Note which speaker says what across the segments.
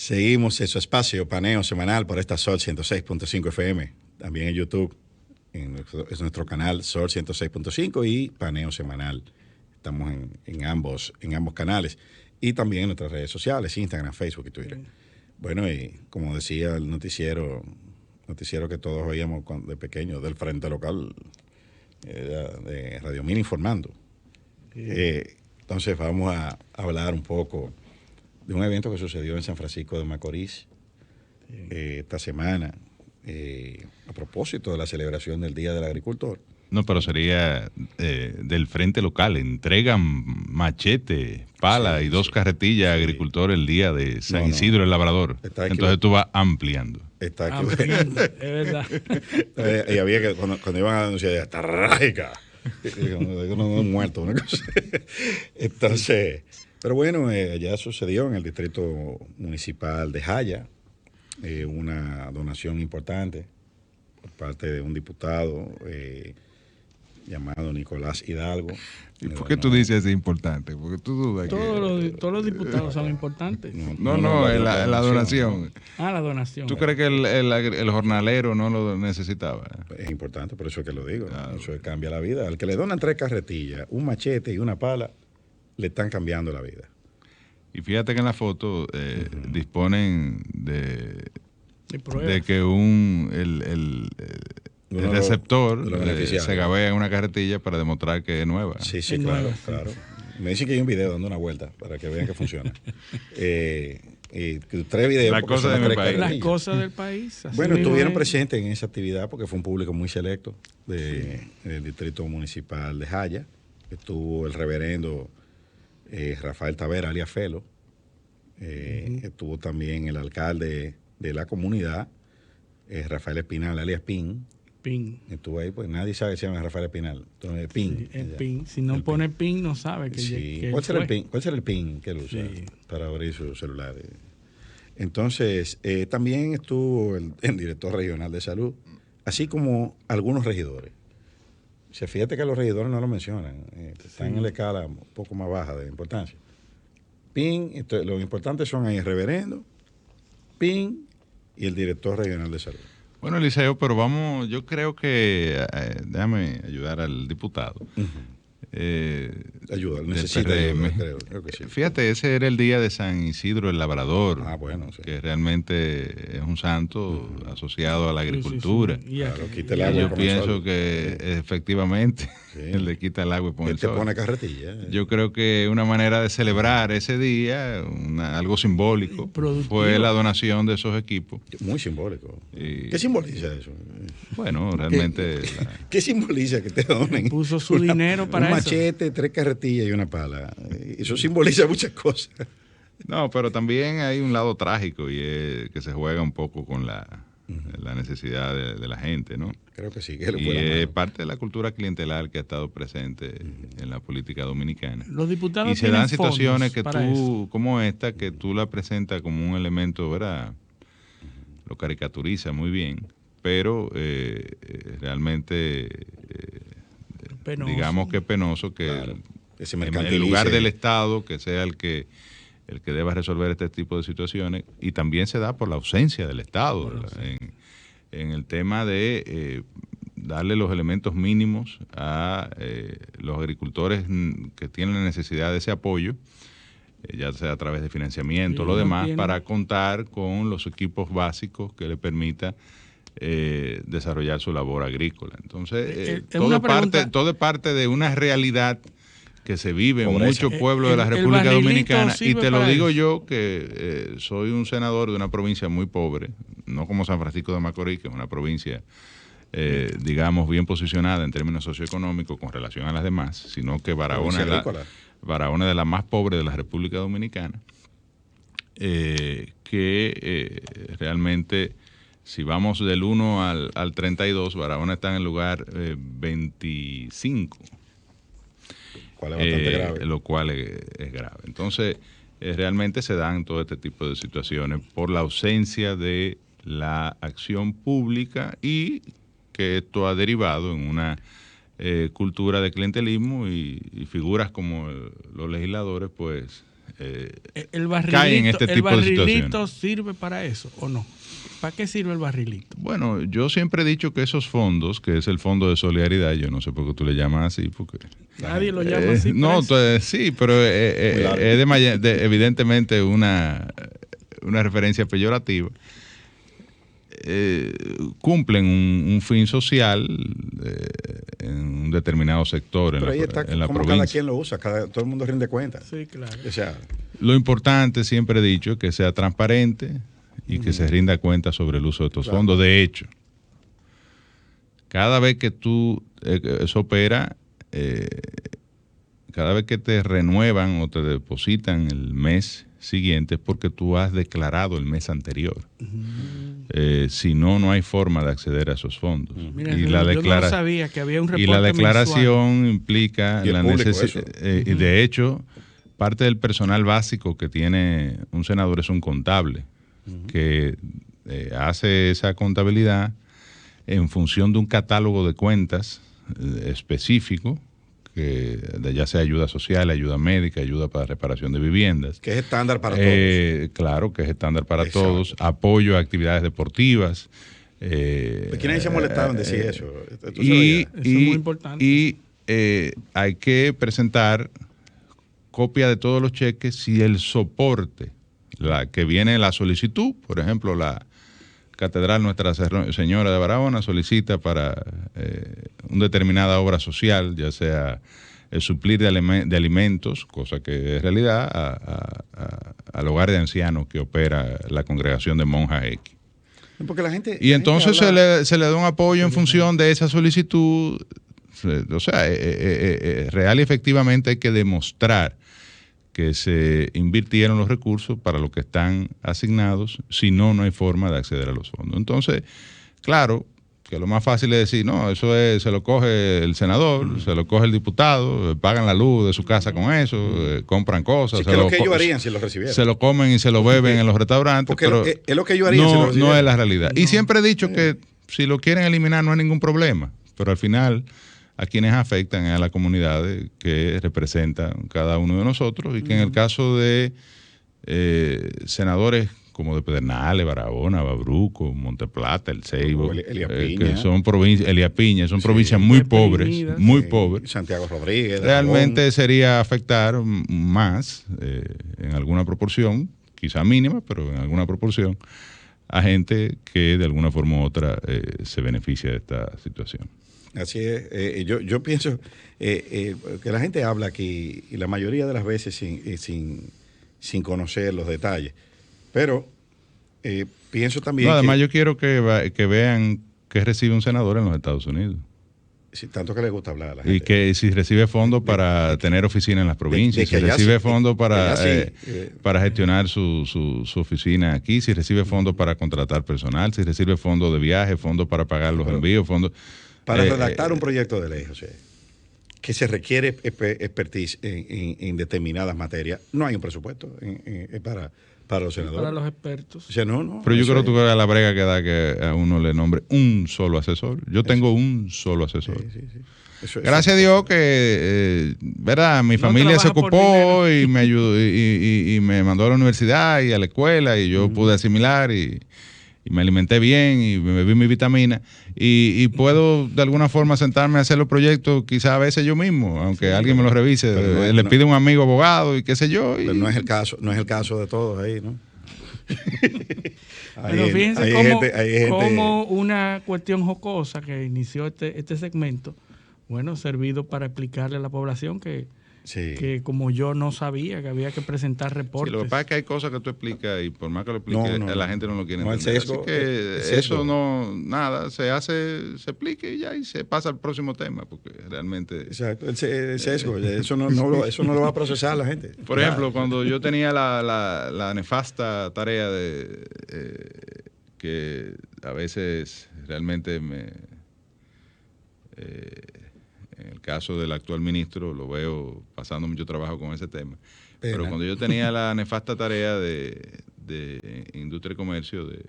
Speaker 1: Seguimos en su espacio, paneo semanal por esta Sol 106.5 FM. También en YouTube, es nuestro canal Sol 106.5 y paneo semanal. Estamos en ambos canales. Y también en nuestras redes sociales, Instagram, Facebook y Twitter. Bueno, y como decía el noticiero que todos oíamos de pequeños, del Frente Local, de Radio Mil Informando. Entonces vamos a hablar un poco de un evento que sucedió en San Francisco de Macorís esta semana, a propósito de la celebración del Día del Agricultor.
Speaker 2: No, pero sería del Frente Local. Entregan machete, pala y dos carretillas a agricultores el día de San Isidro el Labrador. Entonces tú vas ampliando.
Speaker 1: Está ampliando, es verdad. Y había que, cuando iban a anunciar, está rágica. No muerto, una cosa. Entonces, pero bueno, ya sucedió en el distrito municipal de Jaya una donación importante por parte de un diputado llamado Nicolás Hidalgo.
Speaker 2: ¿Y por qué tú dices es importante? Porque tú dudas
Speaker 3: todos los diputados son importantes.
Speaker 2: La donación.
Speaker 3: La donación.
Speaker 2: ¿Tú crees que el jornalero no lo necesitaba?
Speaker 1: Es importante, por eso es que lo digo. Claro. Eso cambia la vida. Al que le donan 3 carretillas, un machete y una pala, le están cambiando la vida.
Speaker 2: Y fíjate que en la foto disponen de que el receptor se gabea en una carretilla para demostrar que es nueva.
Speaker 1: Sí, claro. Me dicen que hay un video dando una vuelta para que vean que funciona. 3 videos.
Speaker 3: Las cosas del país.
Speaker 1: Bueno, estuvieron presentes en esa actividad porque fue un público muy selecto del distrito municipal de Jaya. Estuvo el reverendo Rafael Tavera, alias Felo. Estuvo también el alcalde de la comunidad, Rafael Espinal, alias Pin. Estuvo ahí, pues nadie sabe si se llama Rafael Espinal. Entonces, Pin.
Speaker 3: Sí, Pin. Si no pone Pin, no sabe que, que
Speaker 1: ¿Cuál será el Pin que él usa para abrir su celular? Entonces, también estuvo el director regional de salud, así como algunos regidores. Fíjate que los regidores no lo mencionan, están en la escala un poco más baja de importancia. Pin, los importantes son ahí el reverendo, Pin y el director regional de salud.
Speaker 2: Bueno, Eliseo, pero yo creo que, déjame ayudar al diputado.
Speaker 1: Ayuda, necesita ayuda, creo que sí.
Speaker 2: Fíjate, ese era el día de San Isidro el Labrador,
Speaker 1: sí.
Speaker 2: Que realmente es un santo asociado a la agricultura.
Speaker 1: Sí. Claro, quita el agua.
Speaker 2: Yo pienso que efectivamente él le quita el agua y pone el sol.
Speaker 1: Te pone carretilla.
Speaker 2: Yo creo que una manera de celebrar ese día, algo simbólico, fue la donación de esos equipos.
Speaker 1: Muy simbólico. ¿Qué simboliza eso?
Speaker 2: Bueno, realmente...
Speaker 1: ¿Qué simboliza que te donen?
Speaker 3: Puso su dinero para
Speaker 1: un machete, 3 carretillas y una pala. Eso simboliza muchas cosas.
Speaker 2: No, pero también hay un lado trágico y es que se juega un poco con la necesidad de la gente, ¿no?
Speaker 1: Creo que sí.
Speaker 2: Y es parte de la cultura clientelar que ha estado presente en la política dominicana.
Speaker 3: Los diputados
Speaker 2: y se dan situaciones que como esta, que tú la presentas como un elemento, ¿verdad? Lo caricaturiza muy bien, pero realmente...
Speaker 3: Penoso.
Speaker 2: Digamos que es penoso que en lugar del Estado, que sea el que deba resolver este tipo de situaciones, y también se da por la ausencia del Estado en el tema de darle los elementos mínimos a los agricultores que tienen la necesidad de ese apoyo, ya sea a través de financiamiento o lo demás, para contar con los equipos básicos que le permita desarrollar su labor agrícola. Entonces, todo es parte de una realidad que se vive en muchos pueblos de la República Dominicana, y te lo digo yo que soy un senador de una provincia muy pobre, no como San Francisco de Macorís, que es una provincia digamos bien posicionada en términos socioeconómicos con relación a las demás, sino que Barahona es de las más pobres de la República Dominicana, que realmente... Si vamos del 1 al 32, Barahona está en el lugar 25.
Speaker 1: Cual es bastante grave.
Speaker 2: Lo cual es grave. Entonces, realmente se dan todo este tipo de situaciones por la ausencia de la acción pública, y que esto ha derivado en una cultura de clientelismo y figuras como los legisladores, pues caen en este tipo de situaciones.
Speaker 3: ¿El barrilito sirve para eso o no? ¿Para qué sirve el barrilito?
Speaker 2: Bueno, yo siempre he dicho que esos fondos, que es el Fondo de Solidaridad, yo no sé por qué tú le llamas así, porque
Speaker 3: nadie lo llama así.
Speaker 2: No, sí, pero es evidentemente una referencia peyorativa. Cumplen un fin social en un determinado sector
Speaker 1: pero
Speaker 2: en
Speaker 1: ahí está
Speaker 2: la
Speaker 1: como
Speaker 2: provincia.
Speaker 1: Cada quien lo usa, todo el mundo rinde cuenta.
Speaker 3: Sí, claro.
Speaker 1: O sea,
Speaker 2: lo importante, siempre he dicho, es que sea transparente y que se rinda cuenta sobre el uso de estos fondos. De hecho, cada vez que tú eso opera, cada vez que te renuevan o te depositan el mes siguiente es porque tú has declarado el mes anterior. Si no, no hay forma de acceder a esos fondos.
Speaker 3: Mira, yo no sabía que había un reporte
Speaker 2: y la declaración
Speaker 3: mensual.
Speaker 2: Implica la necesidad. Y de hecho, parte del personal básico que tiene un senador es un contable que hace esa contabilidad en función de un catálogo de cuentas específico, que ya sea ayuda social, ayuda médica, ayuda para reparación de viviendas.
Speaker 1: Que es estándar para todos.
Speaker 2: Claro, que es estándar para todos. Apoyo a actividades deportivas.
Speaker 1: ¿Quiénes se molestaron en decir eso?
Speaker 3: Eso es muy importante.
Speaker 2: Y hay que presentar copia de todos los cheques si el soporte, que viene la solicitud, por ejemplo, la Catedral Nuestra Señora de Barahona solicita para una determinada obra social, ya sea el suplir de alimentos, cosa que es realidad, al hogar de ancianos que opera la congregación de monjas X.
Speaker 1: Porque la gente,
Speaker 2: y entonces se le da un apoyo en función de esa solicitud. O sea, real y efectivamente hay que demostrar que se invirtieron los recursos para lo que están asignados, si no, no hay forma de acceder a los fondos. Entonces, claro, que lo más fácil es decir, no, eso se lo coge el senador, se lo coge el diputado, pagan la luz de su casa con eso, compran cosas.
Speaker 1: Sí, que es lo que ellos harían si lo recibieran.
Speaker 2: Se lo comen y se lo beben en los restaurantes, pero
Speaker 1: es lo que ellos harían si lo recibieran.
Speaker 2: No es la realidad. No. Y siempre he dicho que si lo quieren eliminar no hay ningún problema, pero al final a quienes afectan es a las comunidades que representan cada uno de nosotros y que en el caso de senadores como de Pedernales, Barahona, Babruco, Monteplata, El Ceibo, que son provincias, Elías Piña, son provincias muy pobres, muy pobres.
Speaker 1: Santiago Rodríguez.
Speaker 2: Realmente Aragón. Sería afectar más, en alguna proporción, quizá mínima, pero en alguna proporción, a gente que de alguna forma u otra se beneficia de esta situación.
Speaker 1: Así es. Yo pienso que la gente habla aquí, y la mayoría de las veces sin conocer los detalles. Pero pienso también.
Speaker 2: No, además, yo quiero que vean qué recibe un senador en los Estados Unidos.
Speaker 1: Sí, tanto que le gusta hablar a la gente.
Speaker 2: Y que si recibe fondos para tener oficina en las provincias, si recibe fondos para gestionar su oficina aquí, si recibe fondos para contratar personal, si recibe fondos de viaje, fondos para pagar los envíos, fondos.
Speaker 1: Para redactar un proyecto de ley, José, que se requiere expertise en determinadas materias, no hay un presupuesto para los senadores.
Speaker 3: Para los expertos.
Speaker 1: O sea, no.
Speaker 2: Pero yo creo que la brega que da que a uno le nombre un solo asesor. Yo tengo un solo asesor. Sí. Gracias a Dios que, ¿verdad? Mi familia se ocupó y me ayudó y me mandó a la universidad y a la escuela y yo pude asimilar y me alimenté bien y me bebí mi vitamina y puedo de alguna forma sentarme a hacer los proyectos quizás a veces yo mismo, aunque alguien me los revise, le pide un amigo abogado y qué sé yo.
Speaker 1: Pero no es el caso de todos ahí, ¿no?
Speaker 3: Pero fíjense cómo una cuestión jocosa que inició este segmento, bueno, servido para explicarle a la población que como yo no sabía que había que presentar reportes.
Speaker 2: Sí, lo que pasa es que hay cosas que tú explicas y por más que lo expliques, la gente no lo quiere entender.
Speaker 1: Sesgo,
Speaker 2: así que eso se explique y ya y se pasa al próximo tema, porque realmente...
Speaker 1: Exacto, el sesgo, eso no lo va a procesar la gente.
Speaker 2: Por ejemplo, cuando yo tenía la nefasta tarea de que a veces realmente en el caso del actual ministro lo veo pasando mucho trabajo con ese tema. Pero cuando yo tenía la nefasta tarea de industria y comercio, de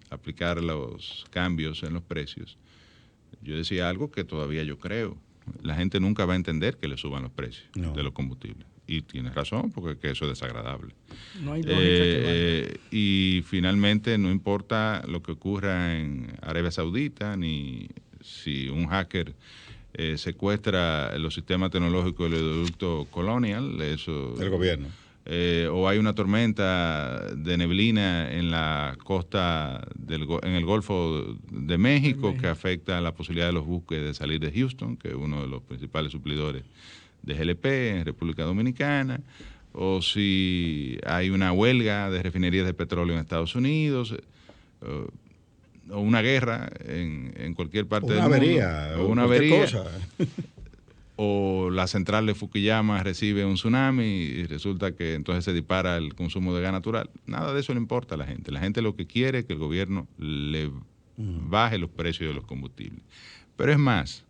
Speaker 2: aplicar los cambios en los precios, yo decía algo que todavía yo creo. La gente nunca va a entender que le suban los precios de los combustibles. Y tienes razón, porque que eso es desagradable.
Speaker 3: No hay lógica
Speaker 2: y finalmente no importa lo que ocurra en Arabia Saudita, ni si un hacker secuestra los sistemas tecnológicos del oleoducto Colonial, eso
Speaker 1: del gobierno.
Speaker 2: O hay una tormenta de neblina en la costa en el Golfo de México que afecta la posibilidad de los buques de salir de Houston, que es uno de los principales suplidores de GLP en República Dominicana, o si hay una huelga de refinerías de petróleo en Estados Unidos, o una guerra en cualquier parte del
Speaker 1: mundo.
Speaker 2: O una avería. Cosa. O la central de Fukuyama recibe un tsunami y resulta que entonces se dispara el consumo de gas natural. Nada de eso le importa a la gente. La gente lo que quiere es que el gobierno le baje los precios de los combustibles. Pero es más,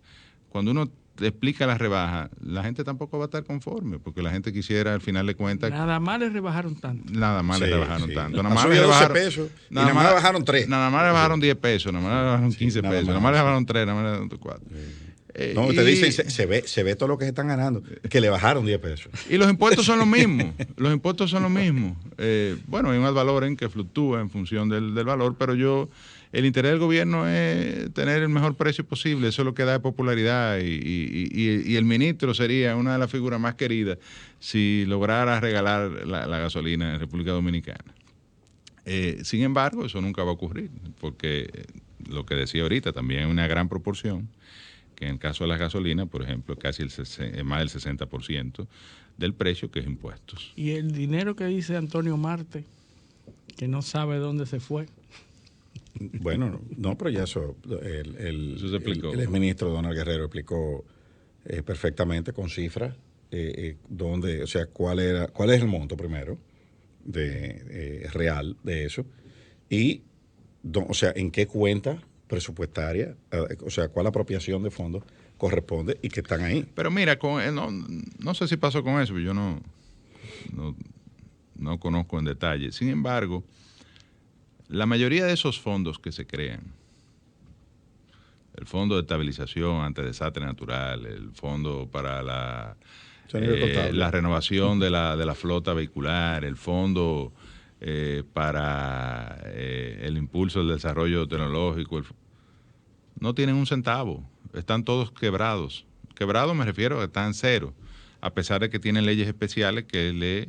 Speaker 2: cuando uno te explica la rebaja, la gente tampoco va a estar conforme, porque la gente quisiera, al final de cuentas...
Speaker 3: Nada más le rebajaron tanto.
Speaker 2: Nada más le rebajaron tanto.
Speaker 1: Nada más le bajaron 12 pesos y nada más le bajaron 3.
Speaker 2: Nada más le bajaron 10 pesos, nada más le bajaron 15 pesos, nada más le bajaron 3, nada más le bajaron 4.
Speaker 1: No, te dicen, se ve todo lo que se están ganando, que le bajaron 10 pesos.
Speaker 2: Y los impuestos son los mismos, los impuestos son los mismos. Bueno, hay un ad valorem que fluctúa en función del valor, pero el interés del gobierno es tener el mejor precio posible, eso es lo que da popularidad y el ministro sería una de las figuras más queridas si lograra regalar la gasolina en República Dominicana. Sin embargo, eso nunca va a ocurrir, porque lo que decía ahorita, también hay una gran proporción, que en el caso de las gasolinas, por ejemplo, casi más del 60% del precio, que es impuestos.
Speaker 3: Y el dinero que dice Antonio Marte, que no sabe dónde se fue.
Speaker 1: Bueno, no, pero ya eso,
Speaker 2: eso se explicó.
Speaker 1: El exministro Donald Guerrero explicó perfectamente con cifras dónde, o sea, cuál es el monto primero real de eso y, o sea, en qué cuenta presupuestaria, o sea, cuál apropiación de fondos corresponde y que están ahí.
Speaker 2: Pero mira, no sé si pasó con eso, yo no conozco en detalle. Sin embargo, la mayoría de esos fondos que se crean, el Fondo de Estabilización ante Desastre Natural, el Fondo para la renovación de la flota vehicular, el Fondo para el impulso del desarrollo tecnológico, no tienen un centavo, están todos quebrados. Quebrados me refiero a que están cero, a pesar de que tienen leyes especiales que le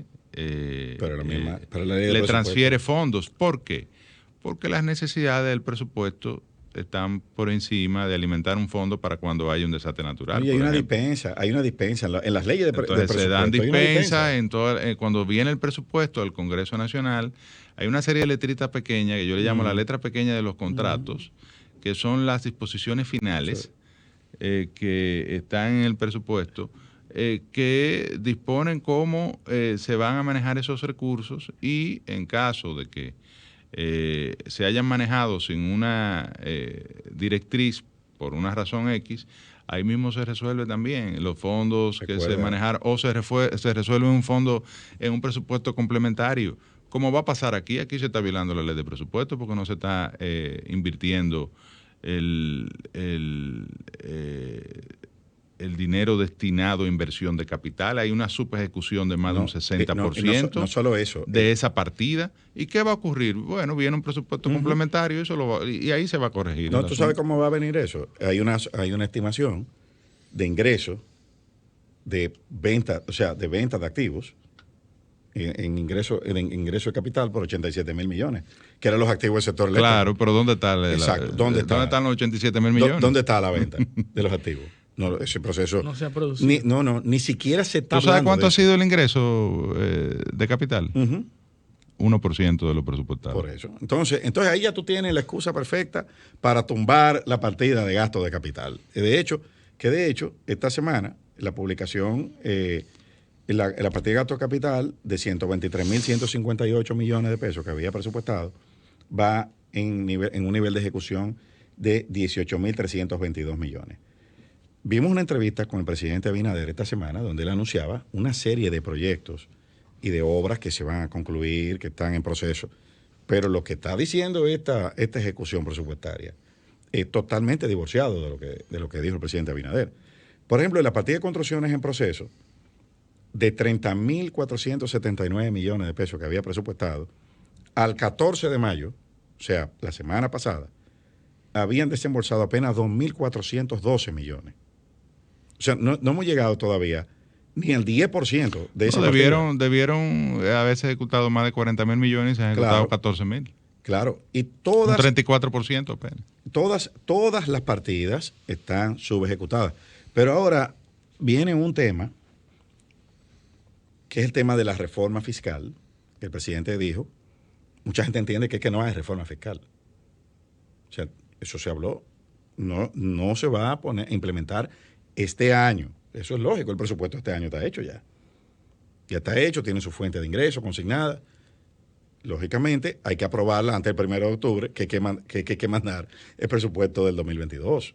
Speaker 2: transfiere fondos. ¿Por qué? Porque las necesidades del presupuesto están por encima de alimentar un fondo para cuando haya un desastre natural.
Speaker 1: Y hay una dispensa en las leyes de presupuesto.
Speaker 2: Se dan dispensas cuando viene el presupuesto del Congreso Nacional. Hay una serie de letritas pequeñas que yo le llamo la letra pequeña de los contratos, que son las disposiciones finales que están en el presupuesto, que disponen cómo se van a manejar esos recursos y en caso de que se hayan manejado sin una directriz por una razón X, ahí mismo se resuelve también los fondos que se manejaron, o se resuelve un fondo en un presupuesto complementario. Como va a pasar aquí se está violando la ley de presupuesto porque no se está invirtiendo el dinero destinado a inversión de capital. Hay una subejecución de más de un 60%
Speaker 1: no solo eso,
Speaker 2: de esa partida. ¿Y qué va a ocurrir? Bueno, viene un presupuesto complementario y ahí se va a corregir.
Speaker 1: No, ¿tú sabes cómo va a venir eso? Hay una estimación de ingresos de venta, o sea, de venta de activos en ingreso de capital por 87,000 millones, que eran los activos del sector eléctrico.
Speaker 2: Claro, pero ¿dónde está ¿Dónde están los 87,000 millones?
Speaker 1: ¿Dónde está la venta de los activos? No, ese proceso
Speaker 3: no se ha producido.
Speaker 1: Ni siquiera se está.
Speaker 2: ¿Tú sabes cuánto ha sido el ingreso de capital? 1% de lo presupuestado.
Speaker 1: Por eso. Entonces ahí ya tú tienes la excusa perfecta para tumbar la partida de gasto de capital. De hecho, esta semana, la publicación, la partida de gasto de capital de 123,158 millones de pesos que había presupuestado, va en un nivel de ejecución de 18,322 millones. Vimos una entrevista con el presidente Abinader esta semana donde él anunciaba una serie de proyectos y de obras que se van a concluir, que están en proceso. Pero lo que está diciendo esta ejecución presupuestaria es totalmente divorciado de lo que dijo el presidente Abinader. Por ejemplo, en la partida de construcciones en proceso, de 30.479 millones de pesos que había presupuestado, al 14 de mayo, o sea, la semana pasada, habían desembolsado apenas 2.412 millones. O sea, no hemos llegado todavía ni al 10% de esa
Speaker 2: debieron haberse ejecutado más de 40.000 millones y se han ejecutado 14.000.
Speaker 1: Claro, y todas...
Speaker 2: Un 34% apenas.
Speaker 1: Todas las partidas están subejecutadas. Pero ahora viene un tema, que es el tema de la reforma fiscal, que el presidente dijo. Mucha gente entiende que no hay reforma fiscal. O sea, eso se habló. No se va a implementar este año. Eso es lógico, el presupuesto este año está hecho ya. Ya está hecho, tiene su fuente de ingresos consignada. Lógicamente, hay que aprobarla antes del 1 de octubre, que hay que mandar el presupuesto del 2022.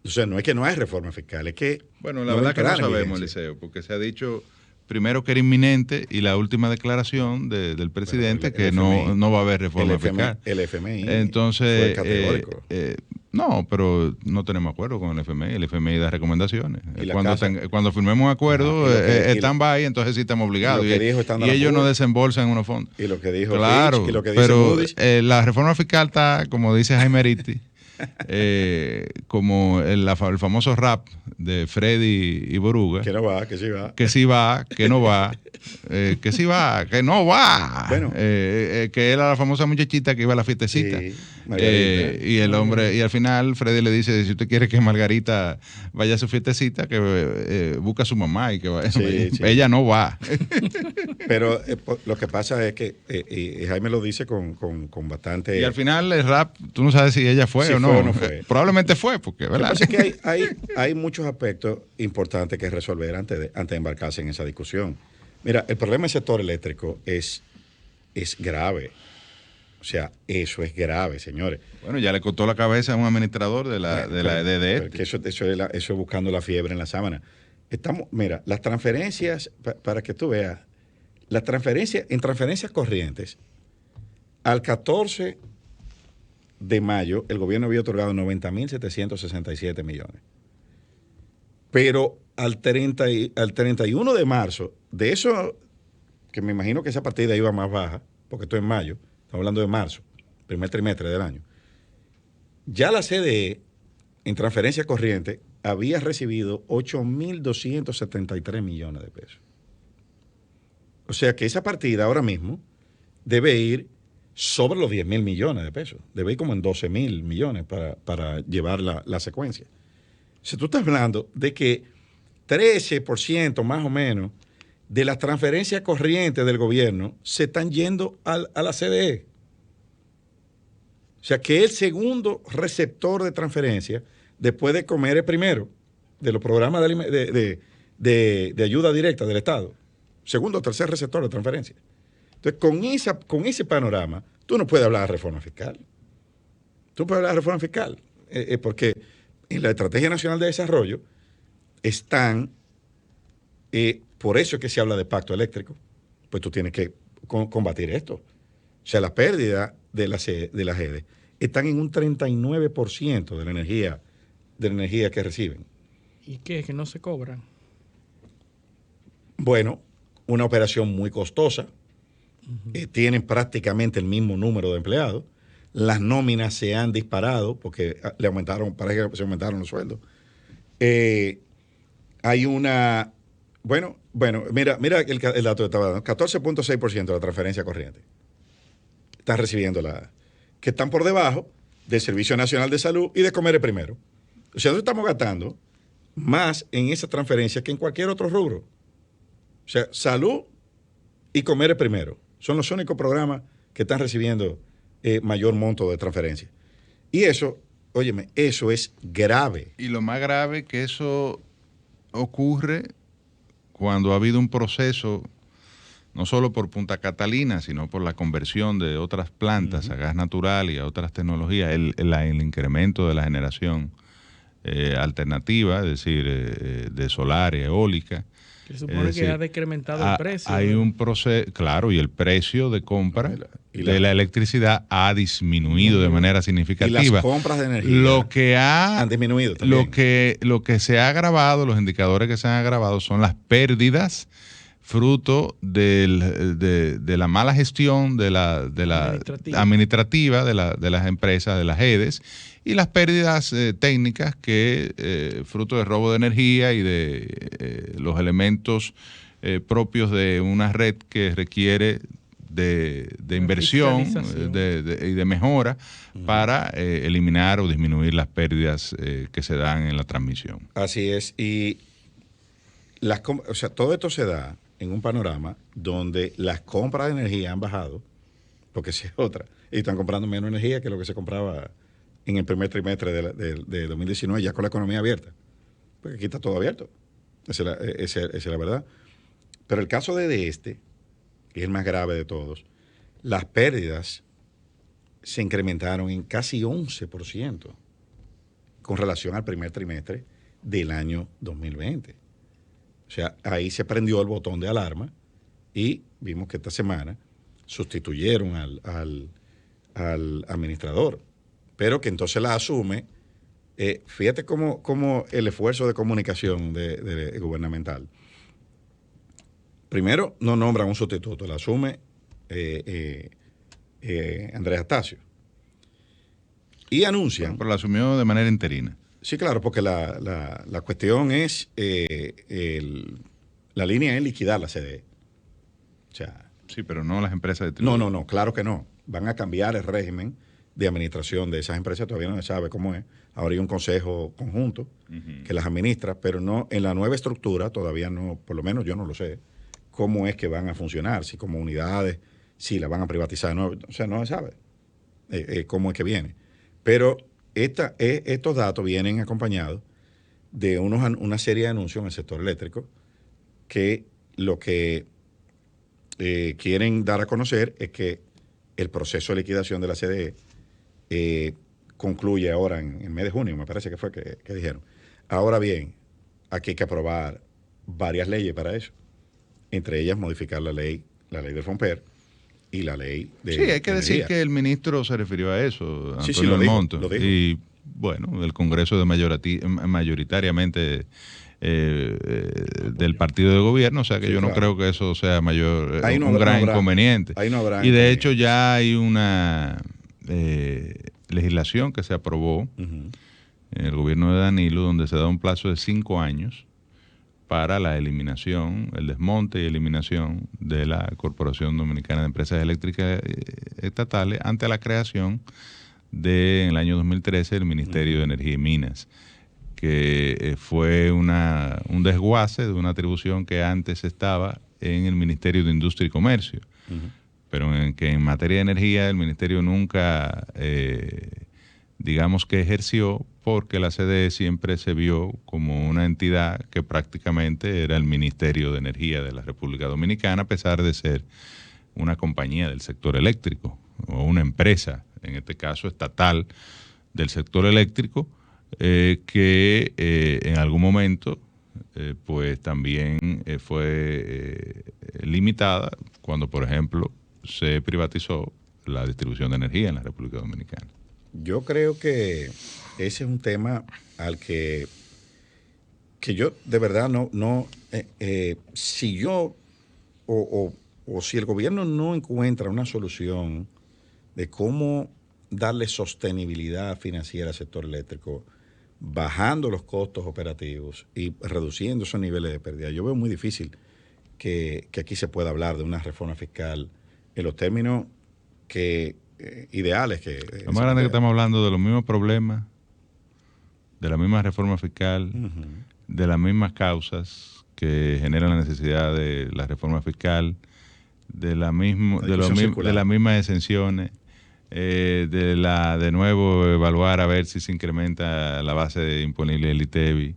Speaker 1: O sea, no es que no hay reforma fiscal, es que...
Speaker 2: Bueno, la verdad que no sabemos, Eliseo, porque se ha dicho primero que era inminente y la última declaración del presidente que no va a haber reforma fiscal.
Speaker 1: El FMI
Speaker 2: entonces,
Speaker 1: fue categórico.
Speaker 2: No, pero no tenemos acuerdo con el FMI. El FMI da recomendaciones. Cuando firmemos un acuerdo, stand-by, entonces sí estamos obligados. Y ellos no desembolsan unos fondos.
Speaker 1: Y lo que dijo
Speaker 2: claro,
Speaker 1: Rich, y lo que dice
Speaker 2: pero
Speaker 1: Moody's.
Speaker 2: La reforma fiscal está, como dice Jaime Aristi, como el famoso rap de Freddy y Boruga.
Speaker 1: Que no va, que sí va.
Speaker 2: Que sí va, que no va. Que sí va, que no va.
Speaker 1: Bueno.
Speaker 2: Que era la famosa muchachita que iba a la fiestecita.
Speaker 1: Sí,
Speaker 2: y el hombre, y al final Freddy le dice, si usted quiere que Margarita vaya a su fiestecita, que busca a su mamá y que vaya.
Speaker 1: Sí.
Speaker 2: Ella no va.
Speaker 1: Pero lo que pasa es que, y Jaime lo dice con bastante...
Speaker 2: Y al final el rap, tú no sabes si ella fue o no.
Speaker 1: Fue.
Speaker 2: Probablemente fue, porque, ¿verdad?
Speaker 1: Lo que pasa es que hay muchos aspectos importantes que resolver antes de embarcarse en esa discusión. Mira, el problema del sector eléctrico es grave. O sea, eso es grave, señores.
Speaker 2: Bueno, ya le costó la cabeza a un administrador de EDT.
Speaker 1: Eso es buscando la fiebre en la sábana. Mira, las transferencias, para que tú veas, en transferencias corrientes, al 14 de mayo, el gobierno había otorgado 90.767 millones. Pero al 31 de marzo, de eso, que me imagino que esa partida iba más baja, porque esto es en mayo, estamos hablando de marzo, primer trimestre del año, ya la CDE, en transferencia corriente, había recibido 8.273 millones de pesos. O sea que esa partida ahora mismo debe ir sobre los 10.000 millones de pesos. Debe ir como en 12.000 millones para llevar la secuencia. Si tú estás hablando de que 13% más o menos de las transferencias corrientes del gobierno se están yendo a la CDE. O sea que el segundo receptor de transferencias, después de comer el primero, de los programas de ayuda directa del Estado, segundo o tercer receptor de transferencias. Entonces, con ese panorama, tú no puedes hablar de reforma fiscal. Tú puedes hablar de reforma fiscal, porque en la Estrategia Nacional de Desarrollo están, por eso es que se habla de pacto eléctrico, pues tú tienes que combatir esto. O sea, la pérdida de la GEDE están en un 39% de la energía que reciben.
Speaker 3: ¿Y qué? ¿Que no se cobran?
Speaker 1: Bueno, una operación muy costosa. Tienen prácticamente el mismo número de empleados. Las nóminas se han disparado porque parece que se aumentaron los sueldos. Hay una... Bueno, mira el dato que estaba dando. 14.6% de la transferencia corriente están recibiendo que están por debajo del Servicio Nacional de Salud y de Comer Primero. O sea, nosotros estamos gastando más en esa transferencia que en cualquier otro rubro. O sea, salud y Comer Primero son los únicos programas que están recibiendo mayor monto de transferencia. Y eso, óyeme, eso es grave.
Speaker 2: Y lo más grave que eso ocurre cuando ha habido un proceso, no solo por Punta Catalina, sino por la conversión de otras plantas a gas natural y a otras tecnologías, el incremento de la generación alternativa, es decir, de solar y eólica.
Speaker 3: Se supone que ha decrementado el precio.
Speaker 2: Hay un proceso, claro, y el precio de compra de la electricidad ha disminuido de manera significativa. Y
Speaker 1: las compras de energía
Speaker 2: han disminuido también. Lo que se ha agravado, los indicadores que se han agravado son las pérdidas fruto de la mala gestión de la administrativa de las empresas, de las EDES, y las pérdidas técnicas que fruto de robo de energía y de los elementos propios de una red que requiere de inversión y de mejora para eliminar o disminuir las pérdidas que se dan en la transmisión.
Speaker 1: Así es, y todo esto se da en un panorama donde las compras de energía han bajado, porque esa es otra, y están comprando menos energía que lo que se compraba en el primer trimestre de 2019, ya con la economía abierta, porque aquí está todo abierto, esa es la verdad. Pero el caso que es el más grave de todos, las pérdidas se incrementaron en casi 11% con relación al primer trimestre del año 2020. O sea, ahí se prendió el botón de alarma y vimos que esta semana sustituyeron al administrador, pero que entonces la asume. Fíjate cómo el esfuerzo de comunicación de gubernamental. Primero, no nombran un sustituto, la asume Andrés Astacio. Y anuncian.
Speaker 2: Pero la asumió de manera interina.
Speaker 1: Sí, claro, porque la cuestión es, la línea es liquidar la CDE. O sea,
Speaker 2: sí, pero no las empresas de distribución.
Speaker 1: No, claro que no. Van a cambiar el régimen de administración de esas empresas, todavía no se sabe cómo es. Ahora hay un consejo conjunto que las administra, pero no en la nueva estructura, todavía no, por lo menos yo no lo sé, cómo es que van a funcionar, si como unidades, si las van a privatizar, no, o sea, no se sabe cómo es que viene. Pero estos datos vienen acompañados de una serie de anuncios en el sector eléctrico que lo que quieren dar a conocer es que el proceso de liquidación de la CDE concluye ahora en el mes de junio, me parece que fue que dijeron. Ahora bien, aquí hay que aprobar varias leyes para eso, entre ellas modificar la ley del FOMPER y la ley de
Speaker 2: Sí, hay que decir que el ministro se refirió a eso, Antonio Almonte. Lo dijo. Y bueno, el Congreso mayoritariamente del partido de gobierno, o sea que yo no creo que eso sea un gran inconveniente. Y de hecho ya hay una legislación que se aprobó en el gobierno de Danilo, donde se da un plazo de 5 años para la eliminación, el desmonte y eliminación de la Corporación Dominicana de Empresas Eléctricas Estatales ante la creación en el año 2013 del Ministerio de Energía y Minas, que fue un desguace de una atribución que antes estaba en el Ministerio de Industria y Comercio, pero que en materia de energía el Ministerio nunca, digamos que ejerció, porque la CDE siempre se vio como una entidad que prácticamente era el Ministerio de Energía de la República Dominicana, a pesar de ser una compañía del sector eléctrico, o una empresa, en este caso estatal, del sector eléctrico, que en algún momento pues también fue limitada cuando, por ejemplo, se privatizó la distribución de energía en la República Dominicana.
Speaker 1: Yo creo que ese es un tema al que yo de verdad si yo o si el gobierno no encuentra una solución de cómo darle sostenibilidad financiera al sector eléctrico, bajando los costos operativos y reduciendo esos niveles de pérdida, yo veo muy difícil que aquí se pueda hablar de una reforma fiscal en los términos ideales que...
Speaker 2: Lo más grande es que estamos hablando de los mismos problemas, de la misma reforma fiscal, de las mismas causas que generan la necesidad de la reforma fiscal, de las mismas exenciones, de nuevo evaluar a ver si se incrementa la base imponible del ITEBI,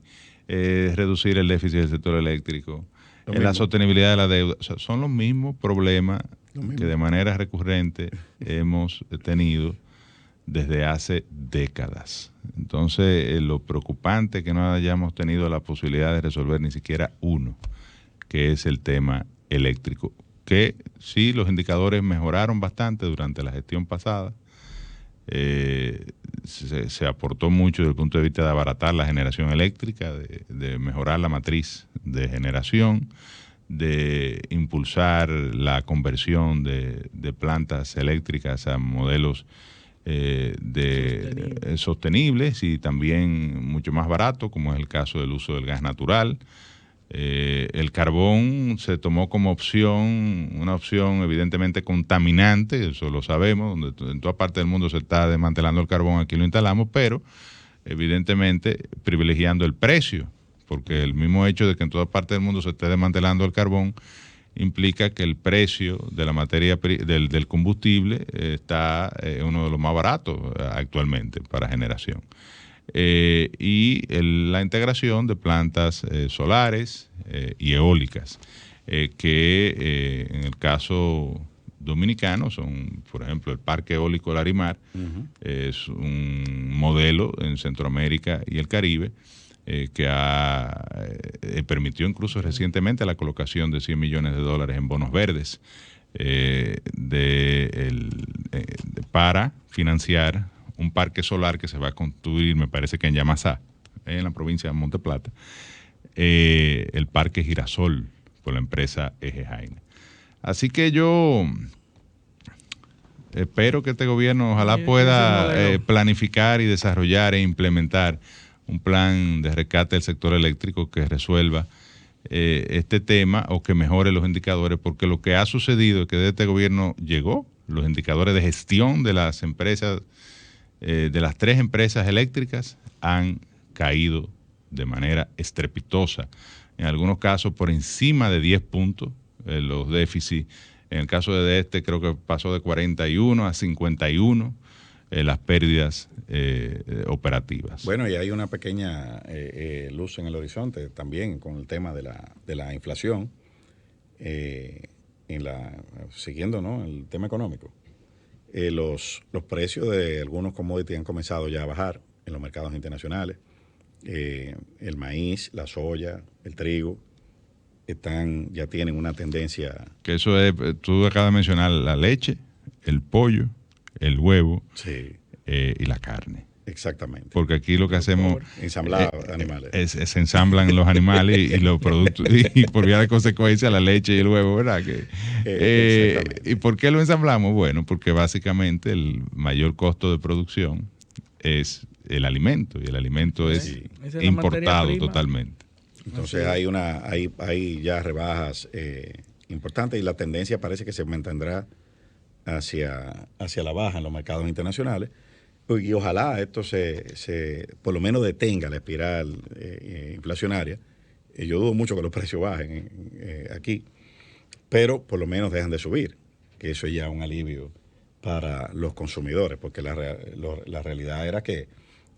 Speaker 2: reducir el déficit del sector eléctrico, la sostenibilidad de la deuda. O sea, son los mismos problemas que de manera recurrente hemos tenido desde hace décadas. Entonces, lo preocupante es que no hayamos tenido la posibilidad de resolver ni siquiera uno, que es el tema eléctrico, que sí, los indicadores mejoraron bastante durante la gestión pasada. Se aportó mucho desde el punto de vista de abaratar la generación eléctrica, de mejorar la matriz de generación, de impulsar la conversión de plantas eléctricas a modelos sostenibles y también mucho más barato, como es el caso del uso del gas natural. El carbón se tomó como opción, una opción evidentemente contaminante, eso lo sabemos, donde en toda parte del mundo se está desmantelando el carbón, aquí lo instalamos, pero evidentemente privilegiando el precio, porque el mismo hecho de que en toda parte del mundo se esté desmantelando el carbón implica que el precio de la materia del combustible está uno de los más baratos actualmente para generación. Y la integración de plantas solares y eólicas, que en el caso dominicano son, por ejemplo, el Parque Eólico Larimar, es un modelo en Centroamérica y el Caribe que permitió incluso recientemente la colocación de $100 millones en bonos verdes para financiar un parque solar que se va a construir, me parece que en Yamasá, en la provincia de Monte Plata, el Parque Girasol, por la empresa Eje Jaina. Así que yo espero que este gobierno ojalá pueda planificar y desarrollar e implementar un plan de rescate del sector eléctrico que resuelva este tema o que mejore los indicadores, porque lo que ha sucedido es que desde este gobierno llegó los indicadores de gestión de las empresas, de las 3 empresas eléctricas, han caído de manera estrepitosa. En algunos casos por encima de 10 puntos los déficits. En el caso de este creo que pasó de 41 a 51 las pérdidas operativas.
Speaker 1: Bueno, y hay una pequeña luz en el horizonte también con el tema de la inflación, siguiendo, ¿no?, el tema económico. Los precios de algunos commodities han comenzado ya a bajar en los mercados internacionales. El maíz, la soya, el trigo, ya tienen una tendencia.
Speaker 2: Que eso es, tú acabas de mencionar la leche, el pollo, el huevo,
Speaker 1: sí,
Speaker 2: y la carne.
Speaker 1: Exactamente.
Speaker 2: Porque aquí lo que hacemos
Speaker 1: ensamblar animales.
Speaker 2: Se ensamblan los animales y los productos, y por vía de consecuencia la leche y el huevo, ¿verdad? ¿Y por qué lo ensamblamos? Bueno, porque básicamente el mayor costo de producción es el alimento, y el alimento es importado totalmente.
Speaker 1: Entonces hay ya rebajas importantes, y la tendencia parece que se mantendrá hacia la baja en los mercados internacionales, y ojalá esto se por lo menos detenga la espiral inflacionaria. Yo dudo mucho que los precios bajen aquí, pero por lo menos dejan de subir, que eso es ya un alivio para los consumidores, porque la realidad era que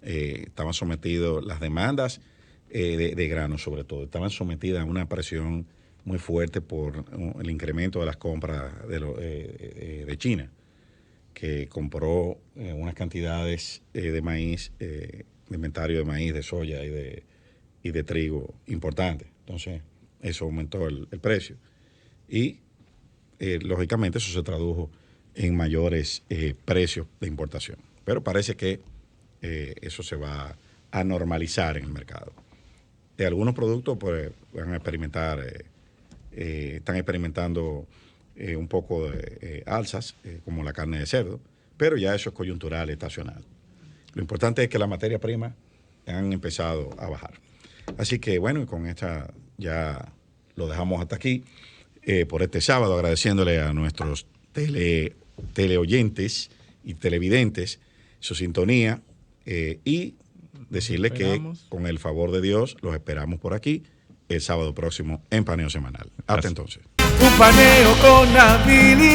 Speaker 1: estaban sometidos, las demandas de granos sobre todo, estaban sometidas a una presión muy fuerte por el incremento de las compras de China, que compró unas cantidades de maíz, de inventario de maíz, de soya y de trigo importantes. Entonces, eso aumentó el precio. Y, lógicamente, eso se tradujo en mayores precios de importación. Pero parece que eso se va a normalizar en el mercado. Algunos productos pues, van a experimentar, están experimentando un poco de alzas, como la carne de cerdo, pero ya eso es coyuntural, estacional. Lo importante es que las materias primas han empezado a bajar. Así que bueno, con esta ya lo dejamos hasta aquí por este sábado, agradeciéndole a nuestros teleoyentes y televidentes su sintonía, y decirle que con el favor de Dios los esperamos por aquí el sábado próximo en Paneo Semanal. Hasta entonces.
Speaker 4: Un paneo con habilidad.